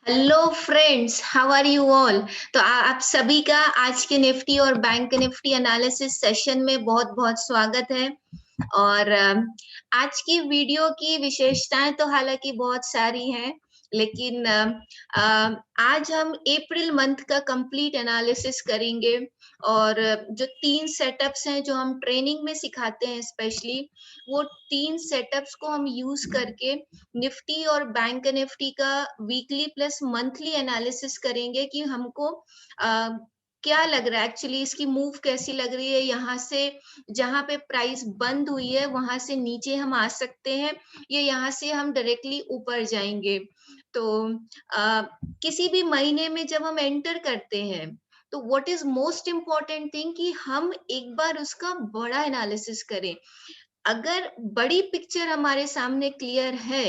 Hello friends, how are you all. तो आप सभी का आज के निफ्टी और बैंक निफ्टी एनालिसिस सेशन में बहुत बहुत स्वागत है। और आज की वीडियो की विशेषताएं तो हालांकि बहुत सारी हैं, लेकिन आज हम अप्रैल मंथ का कंप्लीट एनालिसिस करेंगे। और जो 3 सेटअप्स हैं जो हम ट्रेनिंग में सिखाते हैं, स्पेशली वो 3 सेटअप्स को हम यूज करके निफ्टी और बैंक निफ्टी का वीकली प्लस मंथली एनालिसिस करेंगे कि हमको क्या लग रहा है, एक्चुअली इसकी मूव कैसी लग रही है। यहाँ से जहां पे प्राइस बंद हुई है वहां से नीचे हम आ सकते हैं, या यहाँ से हम डायरेक्टली ऊपर जाएंगे। तो किसी भी महीने में जब हम एंटर करते हैं तो what is most important thing कि हम एक बार उसका बड़ा एनालिसिस करें। अगर बड़ी पिक्चर हमारे सामने क्लियर है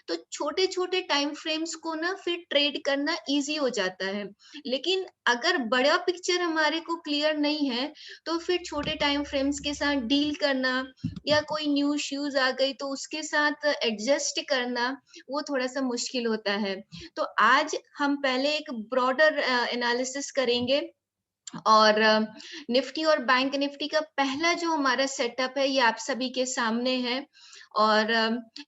तो छोटे छोटे टाइम फ्रेम्स को ना फिर ट्रेड करना इजी हो जाता है। लेकिन अगर बड़ा पिक्चर हमारे को क्लियर नहीं है तो फिर छोटे टाइम फ्रेम्स के साथ डील करना, या कोई न्यू इश्यूज आ गई तो उसके साथ एडजस्ट करना, वो थोड़ा सा मुश्किल होता है। तो आज हम पहले एक ब्रॉडर एनालिसिस करेंगे। और निफ्टी और बैंक निफ्टी का पहला जो हमारा सेटअप है ये आप सभी के सामने है। और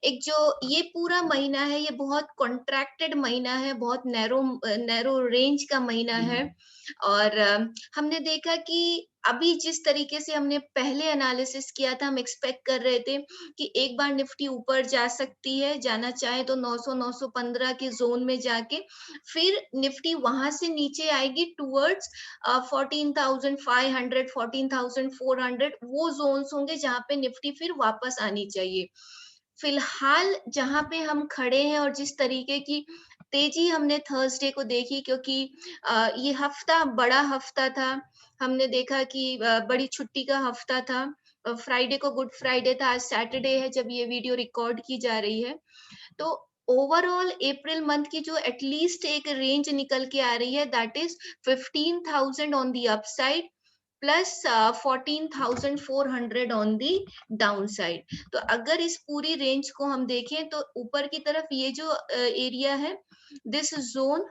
एक जो ये पूरा महीना है ये बहुत कॉन्ट्रैक्टेड महीना है, बहुत नैरो नैरो रेंज का महीना है। और हमने देखा कि अभी जिस तरीके से हमने पहले एनालिसिस किया था, हम एक्सपेक्ट कर रहे थे कि एक बार निफ्टी ऊपर जा सकती है, जाना चाहे तो 900 915 के जोन में जाके फिर निफ्टी वहां से नीचे आएगी टूवर्ड्स 14,500 14,400, वो जोन्स होंगे जहां पे निफ्टी फिर वापस आनी चाहिए। फिलहाल जहां पे हम खड़े हैं और जिस तरीके की तेजी हमने थर्सडे को देखी, क्योंकि ये हफ्ता बड़ा हफ्ता था। हमने देखा कि बड़ी छुट्टी का हफ्ता था। फ्राइडे को गुड फ्राइडे था, आज सैटरडे है जब ये वीडियो रिकॉर्ड की जा रही है। तो ओवरऑल अप्रैल मंथ की जो एटलीस्ट एक रेंज निकल के आ रही है, that is 15,000 on the upside plus 14,400 on the down side. तो अगर इस पूरी रेंज को हम देखें तो ऊपर की तरफ ये जो एरिया है, this zone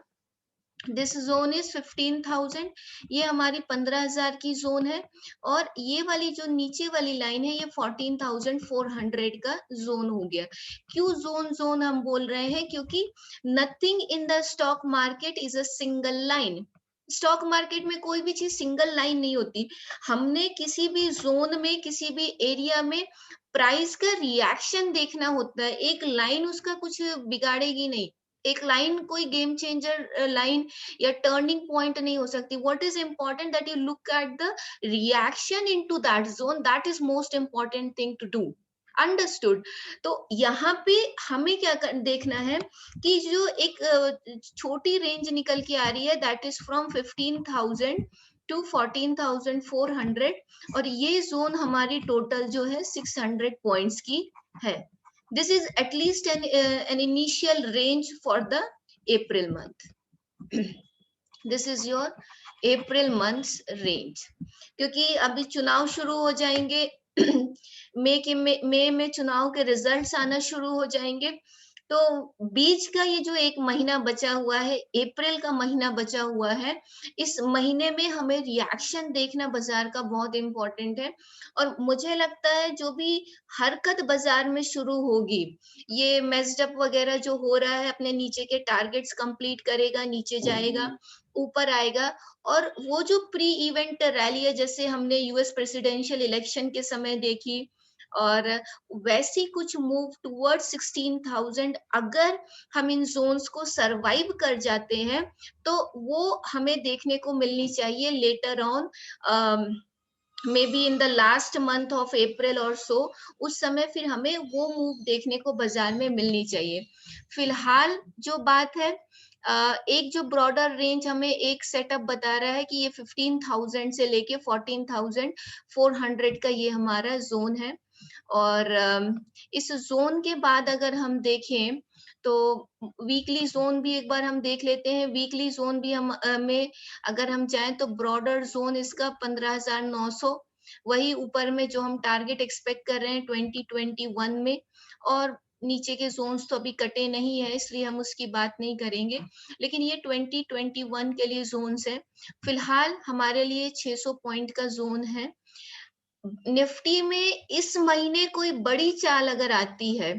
this zone is 15,000, ये हमारी 15,000 की जोन है। और ये वाली जो नीचे वाली लाइन है ये 14,400 का जोन हो गया। क्यों जोन जोन हम बोल रहे हैं? क्योंकि nothing in the stock market is a single line. Stock market में कोई भी चीज सिंगल लाइन नहीं होती। हमने किसी भी जोन में, किसी भी एरिया में प्राइस का रिएक्शन देखना होता है। एक लाइन उसका कुछ बिगाड़ेगी नहीं। एक लाइन कोई गेम चेंजर लाइन या टर्निंग पॉइंट नहीं हो सकती। What is important that you look at the reaction into that zone, that is most important thing to do. Understood. तो यहाँ पे हमें क्या देखना है कि जो एक छोटी रेंज निकल के आ रही है, दैट इज फ्रॉम 15,000 टू 14,400, और ये जोन हमारी टोटल जो है 600 पॉइंट्स की है। This is at least an initial range for the April month. This is your April month's range. क्योंकि अभी चुनाव शुरू हो जाएंगे, मई में चुनाव के रिजल्ट्स आना शुरू हो जाएंगे। तो बीच का ये जो एक महीना बचा हुआ है, अप्रैल का महीना बचा हुआ है, इस महीने में हमें रिएक्शन देखना बाजार का बहुत इंपॉर्टेंट है। और मुझे लगता है जो भी हरकत बाजार में शुरू होगी, ये मेस्डअप वगैरह जो हो रहा है, अपने नीचे के टारगेट्स कंप्लीट करेगा, नीचे जाएगा, ऊपर आएगा। और वो जो प्री इवेंट रैली है, जैसे हमने यूएस प्रेसिडेंशियल इलेक्शन के समय देखी, और वैसी कुछ मूव टूवर्ड 16,000 अगर हम इन जोन्स को सरवाइव कर जाते हैं तो वो हमें देखने को मिलनी चाहिए later on, may be in the last month of April और सो। उस समय फिर हमें वो मूव देखने को बाजार में मिलनी चाहिए। फिलहाल जो बात है, एक जो ब्रॉडर रेंज हमें एक सेटअप बता रहा है कि ये 15,000 से लेके 14,400 का ये हमारा जोन है। और इस जोन के बाद अगर हम देखें तो वीकली जोन भी एक बार हम देख लेते हैं। वीकली जोन भी हम में अगर हम जाएं तो ब्रॉडर जोन इसका 15,900, वही ऊपर में जो हम टारगेट एक्सपेक्ट कर रहे हैं 2021 में। और नीचे के जोन्स तो अभी कटे नहीं है, इसलिए हम उसकी बात नहीं करेंगे, लेकिन ये 2021 के लिए जोन्स है। फिलहाल हमारे लिए 600 पॉइंट का जोन है। निफ्टी में इस महीने कोई बड़ी चाल अगर आती है,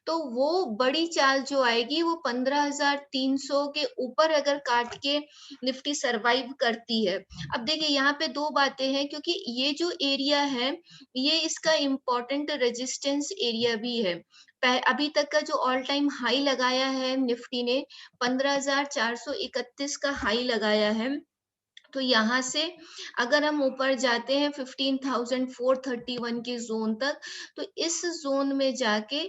तो वो बड़ी चाल जो आएगी वो 15,300 के ऊपर अगर काट के निफ्टी सरवाइव करती है। अब देखिए यहाँ पे दो बातें हैं, क्योंकि ये जो एरिया है ये इसका इम्पोर्टेंट रेजिस्टेंस एरिया भी है। अभी तक का जो ऑल टाइम हाई लगाया है निफ्टी ने 15,431 का हाई लगाया है। तो यहाँ से अगर हम ऊपर जाते हैं 15,431 के जोन तक, तो इस जोन में जाके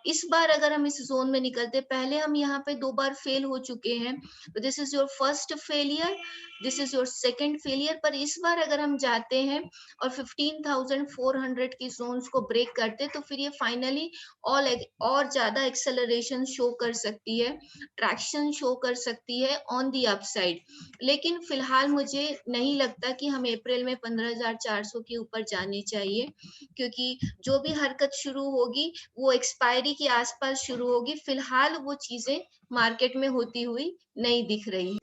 इस बार अगर हम इस जोन में निकलते, पहले हम यहाँ पे 2 बार फेल हो चुके हैं, तो this is your first failure, this is your second failure. पर इस बार अगर हम जाते हैं और 15,400 की जोन्स को ब्रेक करते, तो फिर ये फाइनली और ज्यादा एक्सेलरेशन शो कर सकती है, ट्रैक्शन शो कर सकती है ऑन दी अपसाइड। लेकिन फिलहाल मुझे नहीं लगता कि हम अप्रैल में 15,400 के ऊपर जाने चाहिए, क्योंकि जो भी हरकत शुरू होगी वो एक्सपायरी के आसपास शुरू होगी। फिलहाल वो चीजें मार्केट में होती हुई नहीं दिख रही।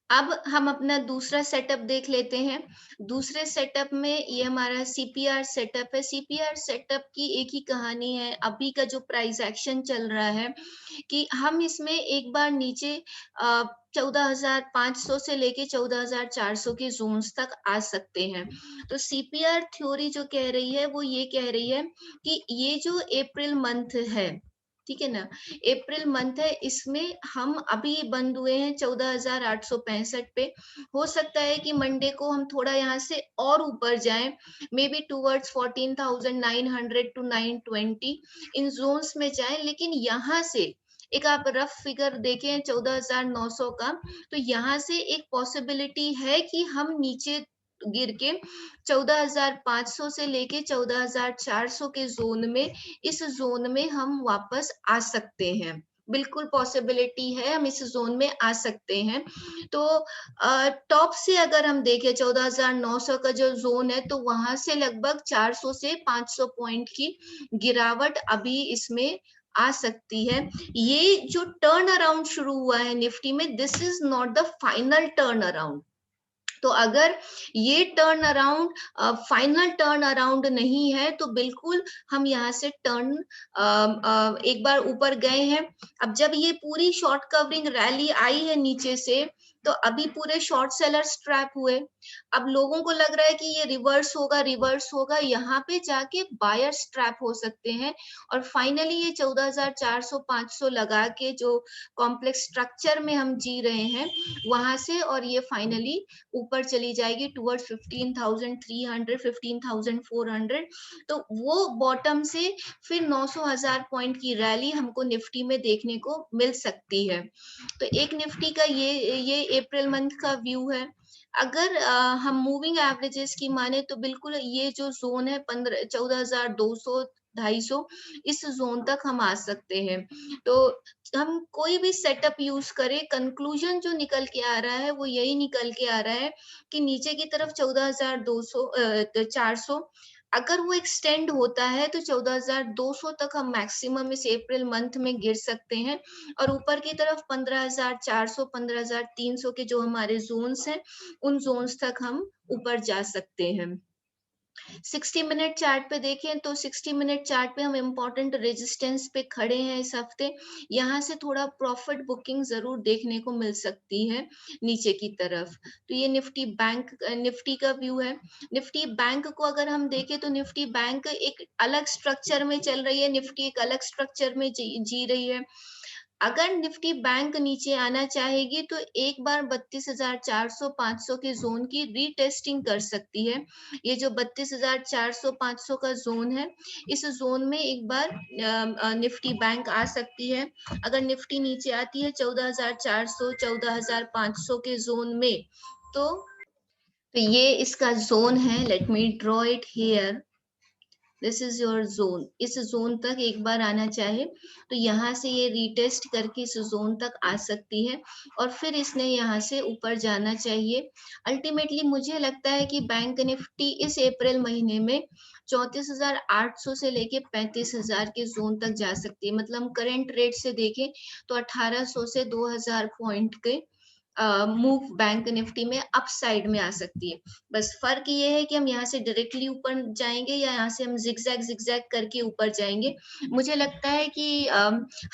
अब हम अपना दूसरा सेटअप देख लेते हैं। दूसरे सेटअप में ये हमारा सीपीआर सेटअप है। सीपीआर सेटअप की एक ही कहानी है, अभी का जो प्राइस एक्शन चल रहा है कि हम इसमें एक बार नीचे 14,500 से लेके 14,400 के जोन्स तक आ सकते हैं। तो सीपीआर थ्योरी जो कह रही है वो ये कह रही है कि ये जो अप्रैल मंथ है, ठीक है ना, अप्रैल मंथ है, इसमें हम अभी बंद हुए हैं 14,865 पे। हो सकता है कि मंडे को हम थोड़ा यहाँ से और ऊपर जाएं, मे बी टूवर्ड्स 14,900 टू 920 इन जोन्स में जाएं। लेकिन यहाँ से एक आप रफ फिगर देखें 14,900 का, तो यहाँ से एक पॉसिबिलिटी है कि हम नीचे गिर के 14,500 से लेके 14,400 के जोन में, इस जोन में हम वापस आ सकते हैं। बिल्कुल पॉसिबिलिटी है, हम इस जोन में आ सकते हैं। तो टॉप से अगर हम देखें 14,900 का जो जोन है, तो वहां से लगभग 400 से 500 पॉइंट की गिरावट अभी इसमें आ सकती है। ये जो टर्न अराउंड शुरू हुआ है निफ्टी में, this is not the final turn around. तो अगर ये turn around final turn around नहीं है, तो बिल्कुल हम यहाँ से टर्न एक बार ऊपर गए हैं। अब जब ये पूरी शॉर्ट कवरिंग रैली आई है नीचे से, तो अभी पूरे शॉर्ट सेलर्स ट्रैप हुए। अब लोगों को लग रहा है कि ये रिवर्स होगा, रिवर्स होगा, यहाँ पे जाके बायर्स ट्रैप हो सकते हैं और फाइनली ये 14,400-500 लगा के जो कॉम्प्लेक्स स्ट्रक्चर में हम जी रहे हैं वहां से, और ये फाइनली ऊपर चली जाएगी टुवर्ड 15,300 15,400। तो वो बॉटम से फिर 900,000 पॉइंट की रैली हमको निफ्टी में देखने को मिल सकती है। तो एक निफ्टी का ये अप्रैल मंथ का व्यू है। अगर हम मूविंग एवरेजेस की माने, तो बिल्कुल ये जो जोन है 14,200 250 इस जोन तक हम आ सकते हैं। तो हम कोई भी सेटअप यूज करें, कंक्लूजन जो निकल के आ रहा है वो यही निकल के आ रहा है कि नीचे की तरफ 14,200 400 अगर वो एक्सटेंड होता है, तो 14,200 तक हम मैक्सिमम इस अप्रैल मंथ में गिर सकते हैं, और ऊपर की तरफ 15,400 15,300 के जो हमारे जोन्स हैं, उन जोन्स तक हम ऊपर जा सकते हैं। 60 मिनट चार्ट पे देखें तो 60 मिनट चार्ट पे हम इम्पोर्टेंट रेजिस्टेंस पे खड़े हैं इस हफ्ते। यहाँ से थोड़ा प्रॉफिट बुकिंग जरूर देखने को मिल सकती है नीचे की तरफ। तो ये निफ्टी का व्यू है। निफ्टी बैंक को अगर हम देखें, तो निफ्टी बैंक एक अलग स्ट्रक्चर में चल रही है, निफ्टी एक अलग स्ट्रक्चर में जी रही है। अगर निफ्टी बैंक नीचे आना चाहेगी, तो एक बार 32,400-500 के जोन की रीटेस्टिंग कर सकती है। ये जो 32,400-500 का जोन है, इस जोन में एक बार निफ्टी बैंक आ सकती है। अगर निफ्टी नीचे आती है 14,400 14,500 के जोन में, तो ये इसका जोन है। Let me draw it here. This is your zone, इस जोन तक एक बार आना चाहे तो यहाँ से ये रीटेस्ट करके इस जोन तक आ सकती है और फिर इसने यहाँ से ऊपर जाना चाहिए। अल्टीमेटली मुझे लगता है कि बैंक निफ्टी इस अप्रैल महीने में 34,800 से लेके 35,000 के जोन तक जा सकती है। मतलब हम करंट रेट से देखें तो 1800 से 2000 पॉइंट के मूव बैंक निफ्टी में अप साइड में आ सकती है। बस फर्क ये है कि हम यहाँ से डायरेक्टली ऊपर जाएंगे या यहाँ से हम जिगजैग करके ऊपर जाएंगे। मुझे लगता है कि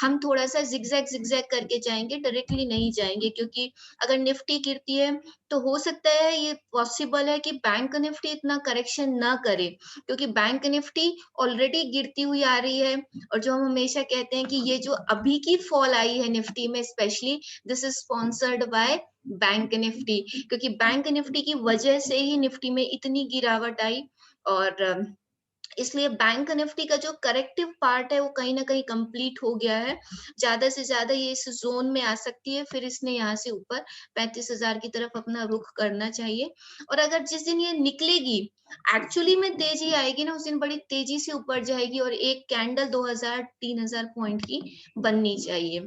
हम थोड़ा सा जिगजैग करके जाएंगे, डायरेक्टली नहीं जाएंगे, क्योंकि अगर निफ्टी गिरती है तो हो सकता है, ये पॉसिबल है कि बैंक निफ्टी इतना करेक्शन ना करे, क्योंकि बैंक निफ्टी ऑलरेडी गिरती हुई आ रही है। और जो हम हमेशा कहते हैं कि ये जो अभी की फॉल आई है निफ्टी में specially, this is sponsored by bank Nifty, क्योंकि बैंक निफ्टी की वजह से ही निफ्टी में इतनी गिरावट आई। और इसलिए बैंक निफ्टी का जो करेक्टिव पार्ट है वो कहीं ना कहीं कंप्लीट हो गया है। ज्यादा से ज्यादा ये इस जोन में आ सकती है, फिर इसने यहाँ से ऊपर 35,000 की तरफ अपना रुख करना चाहिए। और अगर जिस दिन ये निकलेगी, एक्चुअली में तेजी आएगी ना, उस दिन बड़ी तेजी से ऊपर जाएगी और एक कैंडल 2,000-3,000 पॉइंट की बननी चाहिए।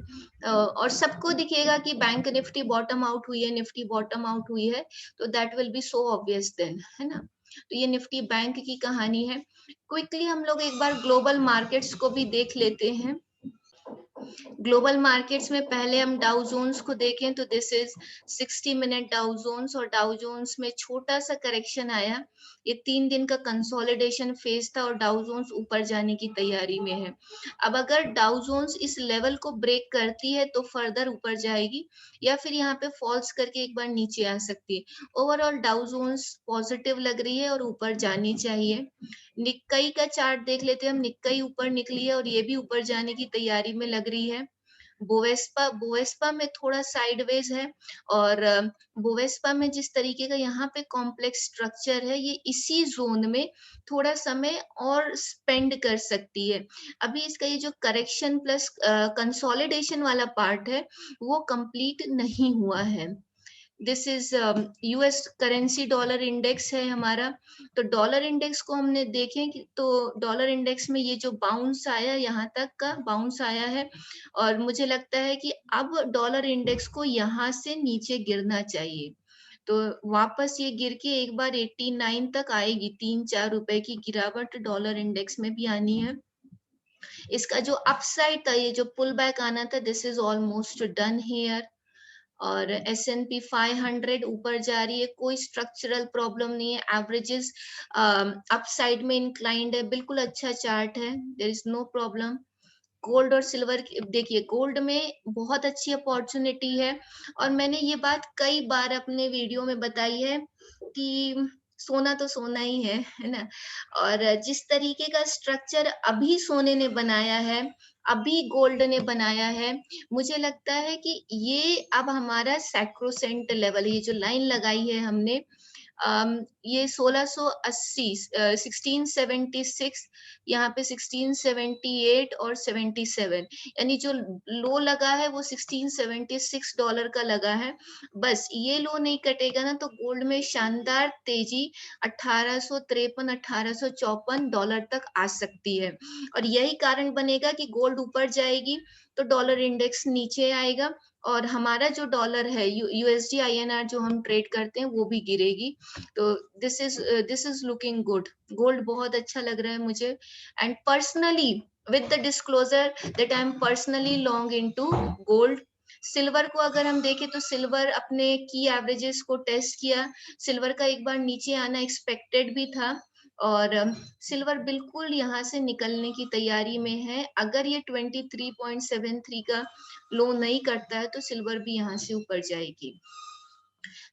और सबको दिखेगा कि बैंक निफ्टी बॉटम आउट हुई है, निफ्टी बॉटम आउट हुई है, तो that will be so obvious then, है ना। तो ये निफ्टी बैंक की कहानी है। क्विकली हम लोग एक बार ग्लोबल मार्केट्स को भी देख लेते हैं। ग्लोबल मार्केट्स में पहले हम डाउ जोन्स को देखें तो this is 60 minute Dow Jones, और डाउ जोन्स में छोटा सा करेक्शन आया। ये 3 दिन का कंसोलिडेशन फेज था और डाउ जोन्स ऊपर जाने की तैयारी में है। अब अगर डाउ जोन्स इस लेवल को ब्रेक करती है तो फर्दर ऊपर जाएगी, या फिर यहाँ पे फॉल्स करके एक बार नीचे आ सकती है। ओवरऑल डाउ जोन्स पॉजिटिव लग रही है और ऊपर जानी चाहिए। निक्कई का चार्ट देख लेते हैं हम। निक्कई ऊपर निकली है और ये भी ऊपर जाने की तैयारी में लग रही है। बोवेस्पा बोवेस्पा में थोड़ा साइडवेज है, और बोवेस्पा में जिस तरीके का यहाँ पे कॉम्प्लेक्स स्ट्रक्चर है, ये इसी जोन में थोड़ा समय और स्पेंड कर सकती है। अभी इसका ये जो करेक्शन प्लस कंसोलिडेशन वाला पार्ट है वो कंप्लीट नहीं हुआ है। This is US currency dollar index है हमारा। तो डॉलर इंडेक्स को हमने देखें कि तो डॉलर इंडेक्स में ये जो बाउंस आया, यहाँ तक का बाउंस आया है, और मुझे लगता है कि अब डॉलर इंडेक्स को यहाँ से नीचे गिरना चाहिए। तो वापस ये गिर के एक बार 89 तक आएगी। 3-4 रुपए की गिरावट डॉलर इंडेक्स में भी आनी है। इसका जो अपसाइड था, ये जो पुल बैक आना था, this is almost done here. और S&P 500 ऊपर जा रही है, कोई स्ट्रक्चरल प्रॉब्लम नहीं है। एवरेजेस अपसाइड में इंक्लाइंड है, बिल्कुल अच्छा चार्ट है, there is no problem. Gold और सिल्वर देखिए, गोल्ड में बहुत अच्छी अपॉर्चुनिटी है, और मैंने ये बात कई बार अपने वीडियो में बताई है कि सोना तो सोना ही है ना। और जिस तरीके का स्ट्रक्चर अभी सोने ने बनाया है, अभी गोल्ड ने बनाया है, मुझे लगता है कि ये अब हमारा सैक्रोसेंट लेवल, ये जो लाइन लगाई है हमने, ये 1680 1676, यहाँ पे 1678 और 77, यानी जो लो लगा है वो $1676 का लगा है। बस ये लो नहीं कटेगा ना तो गोल्ड में शानदार तेजी 1853 $1854 तक आ सकती है। और यही कारण बनेगा कि गोल्ड ऊपर जाएगी तो डॉलर इंडेक्स नीचे आएगा, और हमारा जो डॉलर है यूएसडी आईएनआर जो हम ट्रेड करते हैं वो भी गिरेगी। तो this is looking good. Gold बहुत अच्छा लग रहा है मुझे, and personally with the disclosure that I am personally long into gold. Silver को अगर हम देखें तो सिल्वर अपने की एवरेजेस को टेस्ट किया। सिल्वर का एक बार नीचे आना एक्सपेक्टेड भी था, और सिल्वर बिल्कुल यहाँ से निकलने की तैयारी में है। अगर ये 23.73 का लो नहीं करता है तो सिल्वर भी यहाँ से ऊपर जाएगी।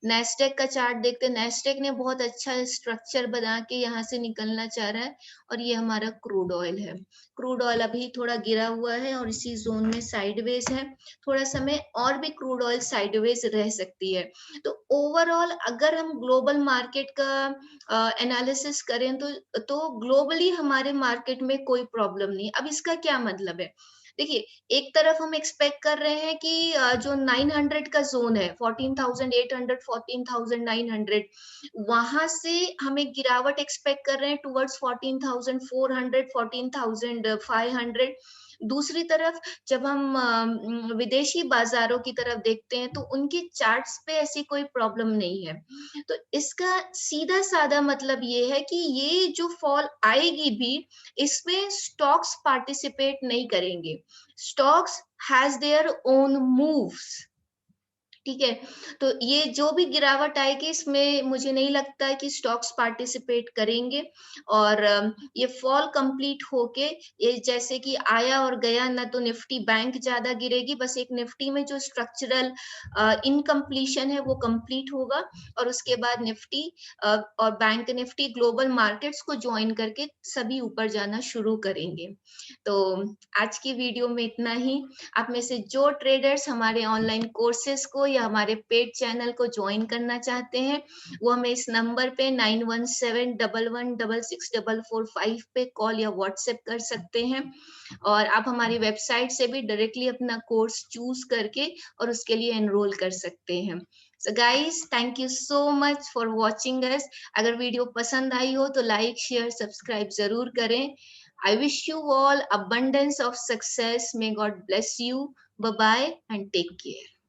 नेस्टेक का चार्ट देखते हैं। नेस्टेक ने बहुत अच्छा स्ट्रक्चर बना के यहाँ से निकलना चाह रहा है, और ये हमारा क्रूड ऑयल है। क्रूड ऑयल अभी थोड़ा गिरा हुआ है और इसी जोन में साइडवेज है। थोड़ा समय और भी क्रूड ऑयल साइडवेज रह सकती है। तो ओवरऑल अगर हम ग्लोबल मार्केट का एनालिसिस करें तो ग्लोबली हमारे मार्केट में कोई प्रॉब्लम नहीं। अब इसका क्या मतलब है? देखिए, एक तरफ हम एक्सपेक्ट कर रहे हैं कि जो 900 का ज़ोन है, 14,800, 14,900, वहाँ से हमें गिरावट एक्सपेक्ट कर रहे हैं टुवर्ड्स 14,400, 14,500। दूसरी तरफ जब हम विदेशी बाज़ारों की तरफ देखते हैं, तो उनके चार्ट्स पे ऐसी कोई प्रॉब्लम नहीं है। तो इसका सीधा-साधा मतलब ये है कि ये जो फॉल आएगी भी, इसमें स्टॉक्स पार्टिसिपेट नहीं करेंगे। Stocks has their own moves. ठीक है, तो ये जो भी गिरावट आएगी इसमें मुझे नहीं लगता है कि स्टॉक्स पार्टिसिपेट करेंगे और ये फॉल कंप्लीट होके ये जैसे कि आया और गया, ना तो निफ्टी बैंक ज़्यादा गिरेगी, बस एक निफ्टी में जो स्ट्रक्चरल इनकम्प्लीशन है वो कंप्लीट होगा और उसके बाद निफ्टी और बैंक निफ्टी ग्लोबल मार्केट्स को जॉइन करके सभी ऊपर जाना शुरू करेंगे। तो आज की वीडियो में इतना ही। आप में से जो ट्रेडर्स हमारे ऑनलाइन कोर्सेज को या हमारे पेड चैनल को ज्वाइन करना चाहते हैं, वो हमें इस नंबर पे 917111664445 पे कॉल या व्हाट्सएप कर सकते हैं और आप हमारी वेबसाइट से भी डायरेक्टली अपना कोर्स चूज करके और उसके लिए एनरोल कर सकते हैं। So guys, thank you so much for watching us. अगर वीडियो पसंद आई हो तो लाइक, शेयर, सब्सक्राइब जरूर करें। I wish you all abundance of success. May God bless you. Bye bye and take care.